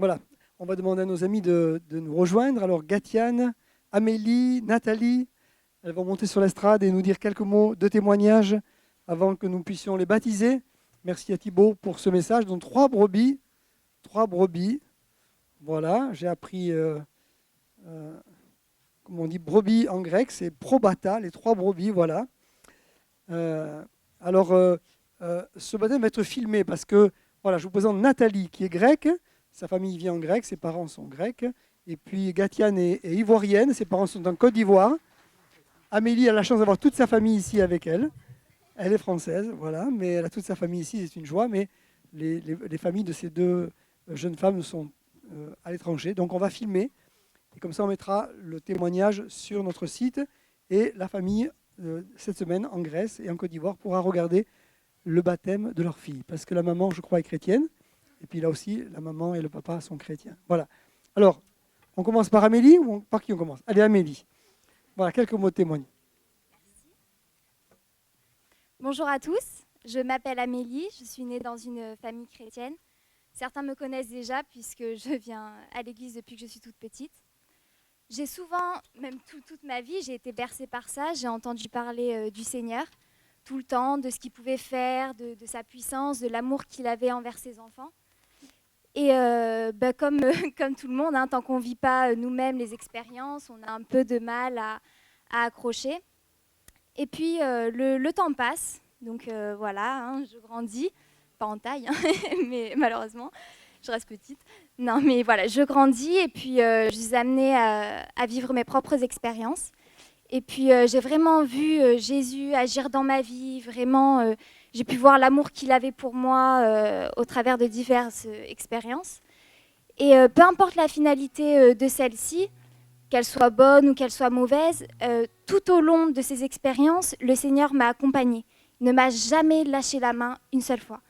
voilà, on va demander à nos amis de nous rejoindre. Alors, Gatiane, Amélie, Nathalie, elles vont monter sur l'estrade et nous dire quelques mots de témoignage avant que nous puissions les baptiser. Merci à Thibaut pour ce message. Donc, 3 brebis. Voilà, j'ai appris, comment on dit, brebis en grec, c'est probata, les 3 brebis, voilà. Ce baptême va être filmé parce que, voilà, je vous présente Nathalie qui est grecque, sa famille vit en grec, ses parents sont grecs, et puis Gatiane est ivoirienne, ses parents sont en Côte d'Ivoire. Amélie a la chance d'avoir toute sa famille ici avec elle. Elle est française, voilà, mais elle a toute sa famille ici, c'est une joie, mais les familles de ces 2 jeunes femmes sont à l'étranger. Donc on va filmer, et comme ça on mettra le témoignage sur notre site, et la famille, cette semaine, en Grèce et en Côte d'Ivoire, pourra regarder le baptême de leur fille. Parce que la maman, je crois, est chrétienne, et puis là aussi, la maman et le papa sont chrétiens. Voilà. Alors, on commence par Amélie, ou par qui on commence? Allez, Amélie. Voilà, quelques mots de témoignage. Bonjour à tous, je m'appelle Amélie, je suis née dans une famille chrétienne. Certains me connaissent déjà puisque je viens à l'église depuis que je suis toute petite. J'ai souvent, même toute ma vie, j'ai été bercée par ça, j'ai entendu parler du Seigneur tout le temps, de ce qu'il pouvait faire, de sa puissance, de l'amour qu'il avait envers ses enfants. Et comme tout le monde, tant qu'on ne vit pas nous-mêmes les expériences, on a un peu de mal à accrocher. Et puis, le temps passe, donc voilà, je grandis, pas en taille, mais malheureusement, je reste petite. Non, mais voilà, je grandis et puis je suis amenée à vivre mes propres expériences. Et puis, j'ai vraiment vu Jésus agir dans ma vie, vraiment, j'ai pu voir l'amour qu'il avait pour moi au travers de diverses expériences. Et peu importe la finalité de celle-ci, qu'elle soit bonne ou qu'elle soit mauvaise, tout au long de ces expériences, le Seigneur m'a accompagnée. Il ne m'a jamais lâché la main une seule fois.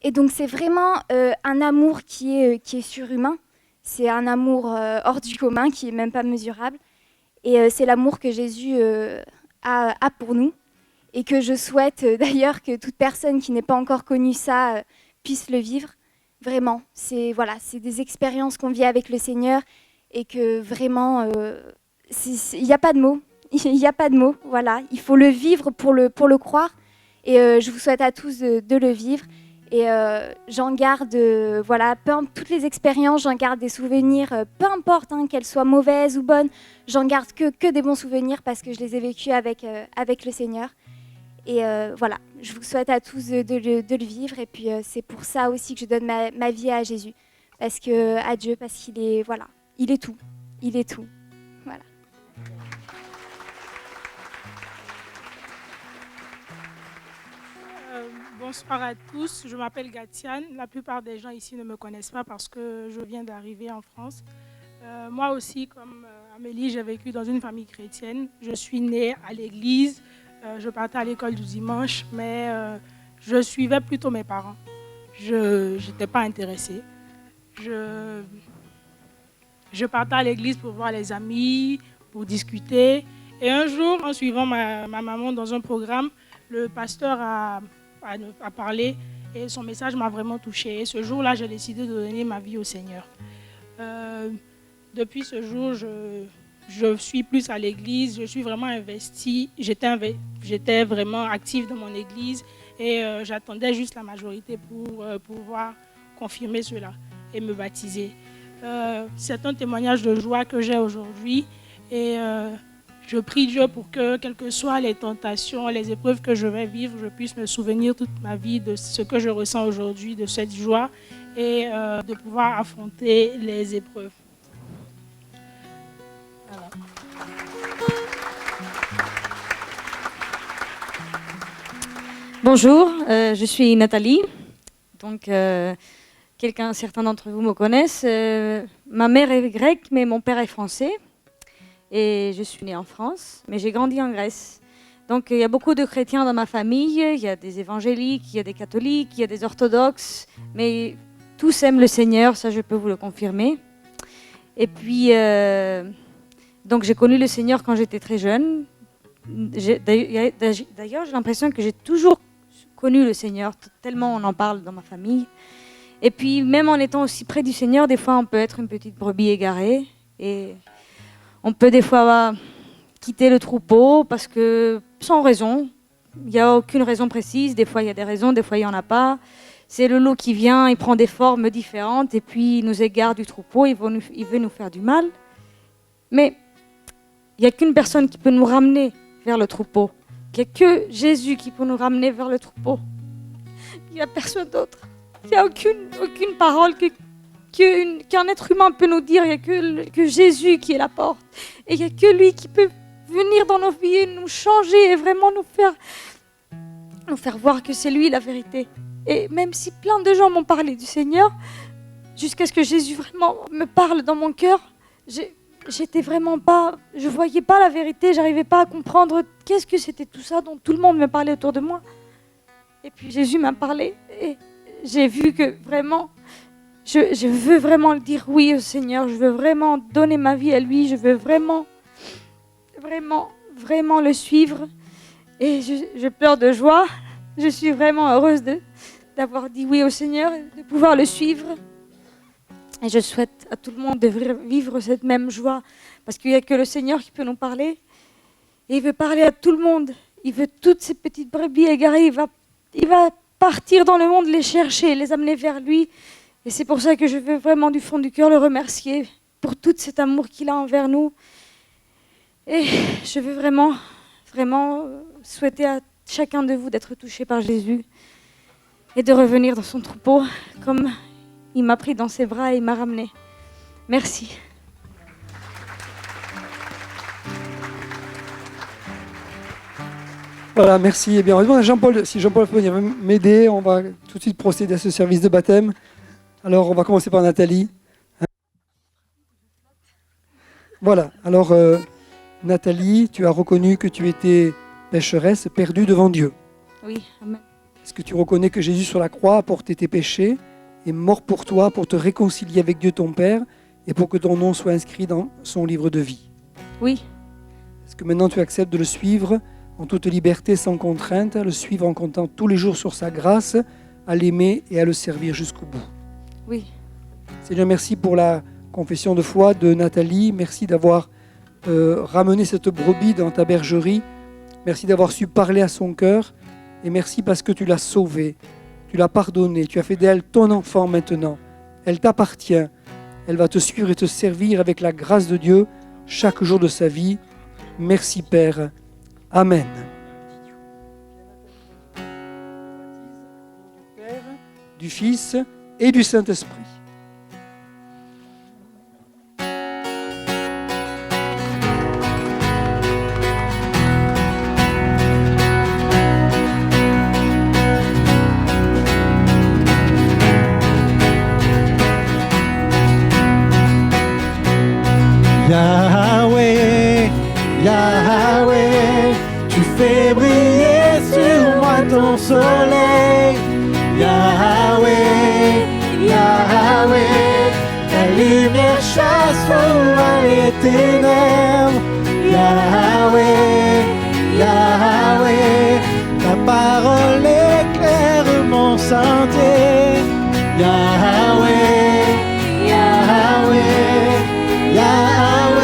Et donc c'est vraiment un amour qui est surhumain. C'est un amour hors du commun, qui n'est même pas mesurable. Et c'est l'amour que Jésus a pour nous. Et que je souhaite d'ailleurs que toute personne qui n'ait pas encore connu ça puisse le vivre. Vraiment, c'est des expériences qu'on vit avec le Seigneur. Et que vraiment, il n'y a pas de mots. Il n'y a pas de mots, voilà. Il faut le vivre pour le croire. Et je vous souhaite à tous de le vivre. Et j'en garde, peu importe toutes les expériences, j'en garde des souvenirs, peu importe qu'elles soient mauvaises ou bonnes, j'en garde que des bons souvenirs parce que je les ai vécus avec le Seigneur. Et voilà, je vous souhaite à tous de le vivre. Et puis c'est pour ça aussi que je donne ma vie à Jésus. À Dieu, parce qu'il est, voilà. Il est tout. Il est tout. Voilà. Bonsoir à tous. Je m'appelle Gatiane. La plupart des gens ici ne me connaissent pas parce que je viens d'arriver en France. Moi aussi, comme Amélie, j'ai vécu dans une famille chrétienne. Je suis née à l'église. Je partais à l'école du dimanche, mais je suivais plutôt mes parents. Je n'étais pas intéressée. Je partais à l'église pour voir les amis, pour discuter. Et un jour, en suivant ma maman dans un programme, le pasteur a parlé et son message m'a vraiment touchée. Et ce jour-là, j'ai décidé de donner ma vie au Seigneur. Depuis ce jour, je suis plus à l'église, je suis vraiment investie. J'étais vraiment active dans mon église et j'attendais juste la majorité pour pouvoir confirmer cela et me baptiser. C'est un témoignage de joie que j'ai aujourd'hui et je prie Dieu pour que, quelles que soient les tentations, les épreuves que je vais vivre, je puisse me souvenir toute ma vie de ce que je ressens aujourd'hui, de cette joie et de pouvoir affronter les épreuves. Voilà. Bonjour, je suis Nathalie. Donc, certains d'entre vous me connaissent. Ma mère est grecque, mais mon père est français. Et je suis née en France, mais j'ai grandi en Grèce. Donc, il y a beaucoup de chrétiens dans ma famille. Il y a des évangéliques, il y a des catholiques, il y a des orthodoxes. Mais tous aiment le Seigneur, ça je peux vous le confirmer. Et puis, donc j'ai connu le Seigneur quand j'étais très jeune. D'ailleurs, j'ai l'impression que j'ai toujours connu le Seigneur, tellement on en parle dans ma famille. Et puis, même en étant aussi près du Seigneur, des fois, on peut être une petite brebis égarée. Et on peut des fois quitter le troupeau parce que, sans raison, il n'y a aucune raison précise. Des fois, il y a des raisons, des fois, il n'y en a pas. C'est le loup qui vient, il prend des formes différentes et puis il nous égare du troupeau, il veut nous faire du mal. Mais il n'y a qu'une personne qui peut nous ramener vers le troupeau. Il n'y a que Jésus qui peut nous ramener vers le troupeau. Il n'y a personne d'autre. Il n'y a aucune parole qu'un être humain peut nous dire. Il n'y a que Jésus qui est la porte. Et il n'y a que lui qui peut venir dans nos vies et nous changer et vraiment nous faire voir que c'est lui la vérité. Et même si plein de gens m'ont parlé du Seigneur, jusqu'à ce que Jésus vraiment me parle dans mon cœur, j'étais vraiment pas, je voyais pas la vérité, j'arrivais pas à comprendre qu'est-ce que c'était tout ça dont tout le monde me parlait autour de moi. Et puis Jésus m'a parlé et j'ai vu que vraiment, je veux vraiment dire oui au Seigneur, je veux vraiment donner ma vie à lui, je veux vraiment le suivre. Et je pleure de joie, je suis vraiment heureuse d'avoir dit oui au Seigneur et de pouvoir le suivre. Et je souhaite à tout le monde de vivre cette même joie, parce qu'il n'y a que le Seigneur qui peut nous parler. Et il veut parler à tout le monde. Il veut toutes ces petites brebis égarées. Il va partir dans le monde, les chercher, les amener vers lui. Et c'est pour ça que je veux vraiment du fond du cœur le remercier pour tout cet amour qu'il a envers nous. Et je veux vraiment souhaiter à chacun de vous d'être touché par Jésus et de revenir dans son troupeau comme il m'a pris dans ses bras et il m'a ramené. Merci. Voilà, merci. Eh bien, on va demander à Jean-Paul, si Jean-Paul peut venir m'aider, on va tout de suite procéder à ce service de baptême. Alors, on va commencer par Nathalie. Voilà, alors Nathalie, tu as reconnu que tu étais pécheresse, perdue devant Dieu. Oui, amen. Est-ce que tu reconnais que Jésus sur la croix a porté tes péchés, est mort pour toi, pour te réconcilier avec Dieu ton Père et pour que ton nom soit inscrit dans son livre de vie? Oui, Est-ce que maintenant tu acceptes de le suivre en toute liberté, sans contrainte, le suivre en comptant tous les jours sur sa grâce, à l'aimer et à le servir jusqu'au bout? oui, Seigneur, merci pour la confession de foi de Nathalie. Merci d'avoir ramené cette brebis dans ta bergerie. Merci d'avoir su parler à son cœur. Et merci parce que tu l'as sauvée, tu l'as pardonnée, tu as fait d'elle ton enfant maintenant. Elle t'appartient. Elle va te suivre et te servir avec la grâce de Dieu chaque jour de sa vie. Merci Père. Amen. Du Père, du Fils et du Saint-Esprit. Yahweh, Yahweh, tu fais briller sur moi ton soleil. Yahweh, Yahweh, ta lumière chasse au loin les ténèbres. Yahweh, Yahweh, ta parole éclaire mon sentier. Yahweh, Yahweh, Yahweh.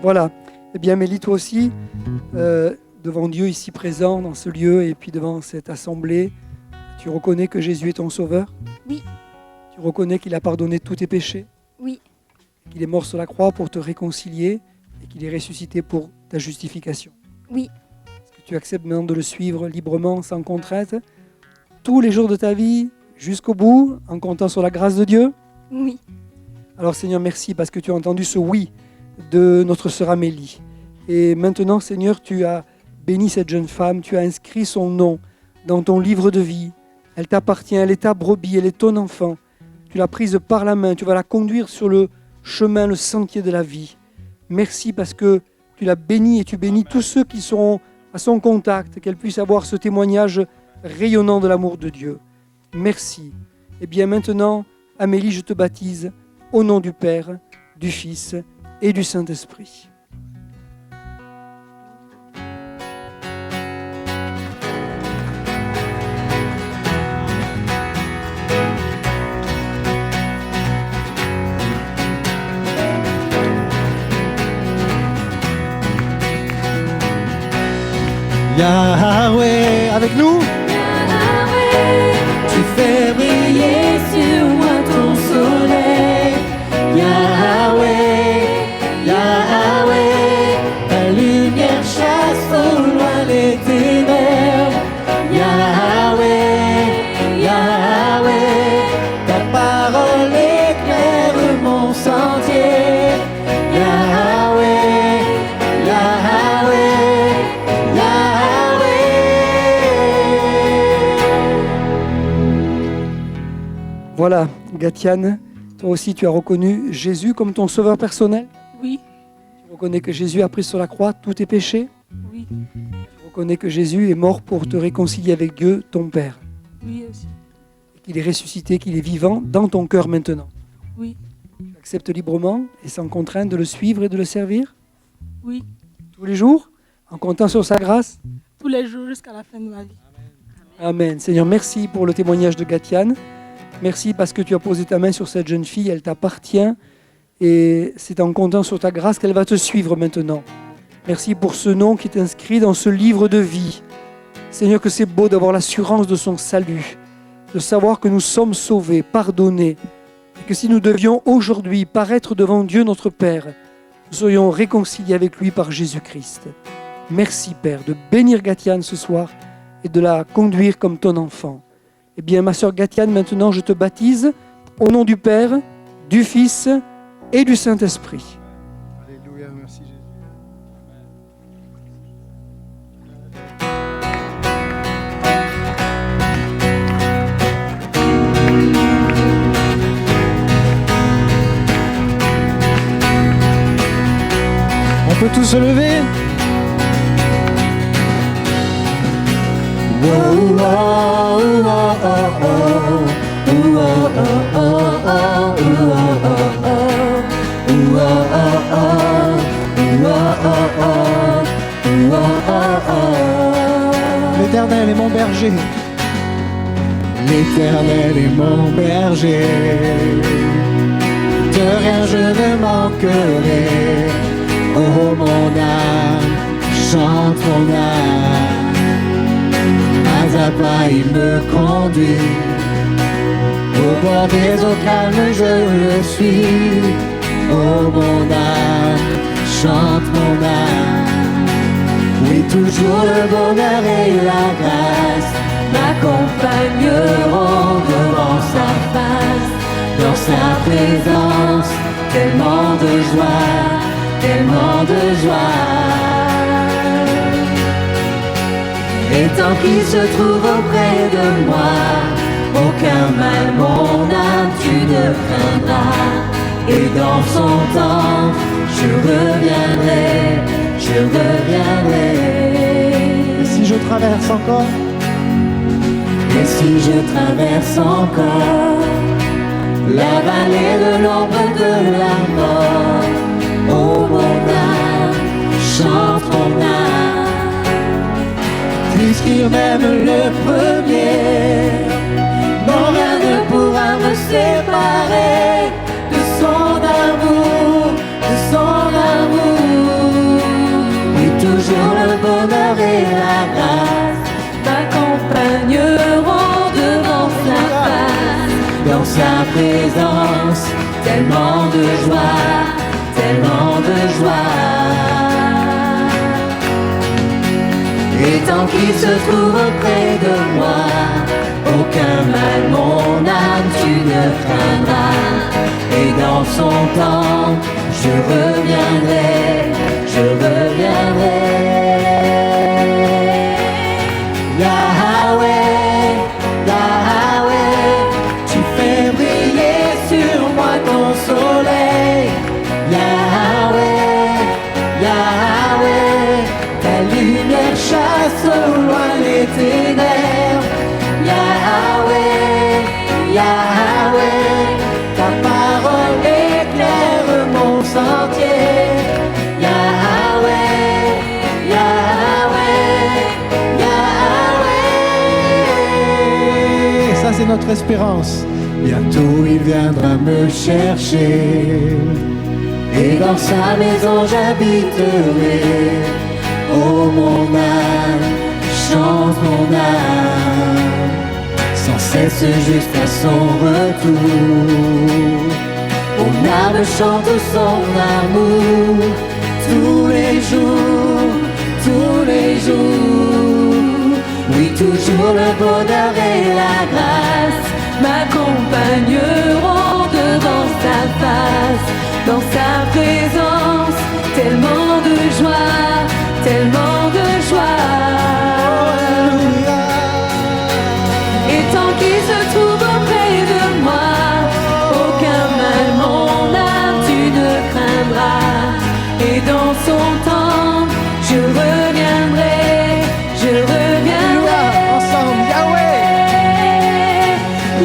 Voilà. Eh bien, Mélie, toi aussi, devant Dieu ici présent, dans ce lieu, et puis devant cette assemblée, tu reconnais que Jésus est ton sauveur? Oui. Tu reconnais qu'il a pardonné tous tes péchés? Oui. Qu'il est mort sur la croix pour te réconcilier et qu'il est ressuscité pour ta justification? Oui. Est-ce que tu acceptes maintenant de le suivre librement, sans contrainte, tous les jours de ta vie, jusqu'au bout, en comptant sur la grâce de Dieu? Oui. Alors Seigneur, merci parce que tu as entendu ce oui de notre sœur Amélie. Et maintenant, Seigneur, tu as béni cette jeune femme, tu as inscrit son nom dans ton livre de vie. Elle t'appartient, elle est ta brebis, elle est ton enfant. Tu l'as prise par la main, tu vas la conduire sur le chemin, le sentier de la vie. Merci parce que tu l'as bénie et tu bénis tous ceux qui seront à son contact, qu'elle puisse avoir ce témoignage rayonnant de l'amour de Dieu. Merci. Et bien maintenant, Amélie, je te baptise au nom du Père, du Fils et du Saint-Esprit. Yahweh, avec nous. Tu fais briller sur moi ton soleil. Yahweh, Yahweh, ta lumière chasse au loin les ténèbres. Yahweh, Yahweh, ta parole éclaire mon sentier. Yahweh, Yahweh, Yahweh. Voilà, Gatiane, toi aussi tu as reconnu Jésus comme ton sauveur personnel. Oui, Tu reconnais que Jésus a pris sur la croix tous tes péchés. oui, Tu reconnais que Jésus est mort pour te réconcilier avec Dieu, ton Père. oui aussi. Qu'il est ressuscité, qu'il est vivant dans ton cœur maintenant. Oui, Tu acceptes librement et sans contrainte de le suivre et de le servir oui. tous les jours, en comptant sur sa grâce. Tous les jours jusqu'à la fin de ma vie. Amen. Seigneur, merci pour le témoignage de Gatiane. Merci parce que tu as posé ta main sur cette jeune fille, elle t'appartient et c'est en comptant sur ta grâce qu'elle va te suivre maintenant. Merci pour ce nom qui est inscrit dans ce livre de vie. Seigneur, que c'est beau d'avoir l'assurance de son salut, de savoir que nous sommes sauvés, pardonnés, et que si nous devions aujourd'hui paraître devant Dieu notre Père, nous serions réconciliés avec lui par Jésus-Christ. Merci Père de bénir Gatiane ce soir et de la conduire comme ton enfant. Eh bien, ma sœur Gatiane, maintenant, je te baptise au nom du Père, du Fils et du Saint-Esprit. Alléluia, merci Jésus. On peut tous se lever. Wow, wow, wow, wow, wow, L'Éternel est mon berger. L'Éternel est mon berger. De rien je ne manquerai. Oh mon âme, chante mon âme. Pas à pas il me conduit. Au bord des eaux calmes je le suis. Oh mon âme, chante mon âme. Oui, toujours le bonheur et la grâce m'accompagneront devant sa face. Dans sa présence, tellement de joie, tellement de joie. Et tant qu'il se trouve auprès de moi, aucun mal, mon âme, tu ne craindras. Et dans son temps, je reviendrai, je reviendrai. Et si je traverse encore, et si je traverse encore la vallée de l'ombre de la mort, oh mon âme, chante mon âme. Puisqu'il m'aime le premier, non rien ne pourra me séparer de son amour, de son amour. Oui, toujours le bonheur et la grâce m'accompagneront devant sa face. Dans sa présence, tellement de joie, tellement de joie. Et tant qu'il se trouve auprès de moi, aucun mal, mon âme, tu ne craindras. Et dans son temps, je reviendrai, je reviendrai. Yahweh, Yahweh, tu fais briller sur moi ton soleil. Yahweh, Yahweh, ta lumière chasse au loin les ténèbres. Yahweh, Yahweh, ta parole éclaire mon sentier. Yahweh, Yahweh, Yahweh. Ça c'est notre espérance. Bientôt il viendra me chercher. Et dans sa maison j'habiterai. Oh mon âme, chante mon âme, sans cesse jusqu'à son retour. Mon âme chante son amour, tous les jours, tous les jours. Oui, toujours le bonheur et la grâce m'accompagneront devant sa face, dans sa présence, tellement de joie, tellement de joie. Et tant qu'il se trouve auprès de moi, aucun mal mon âme tu ne craindras. Et dans son temps, je reviendrai, je reviendrai. Ensemble, Yahweh.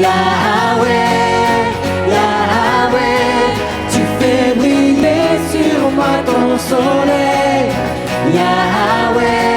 Yahweh, Yahweh, tu fais briller sur moi ton soleil. Yahweh,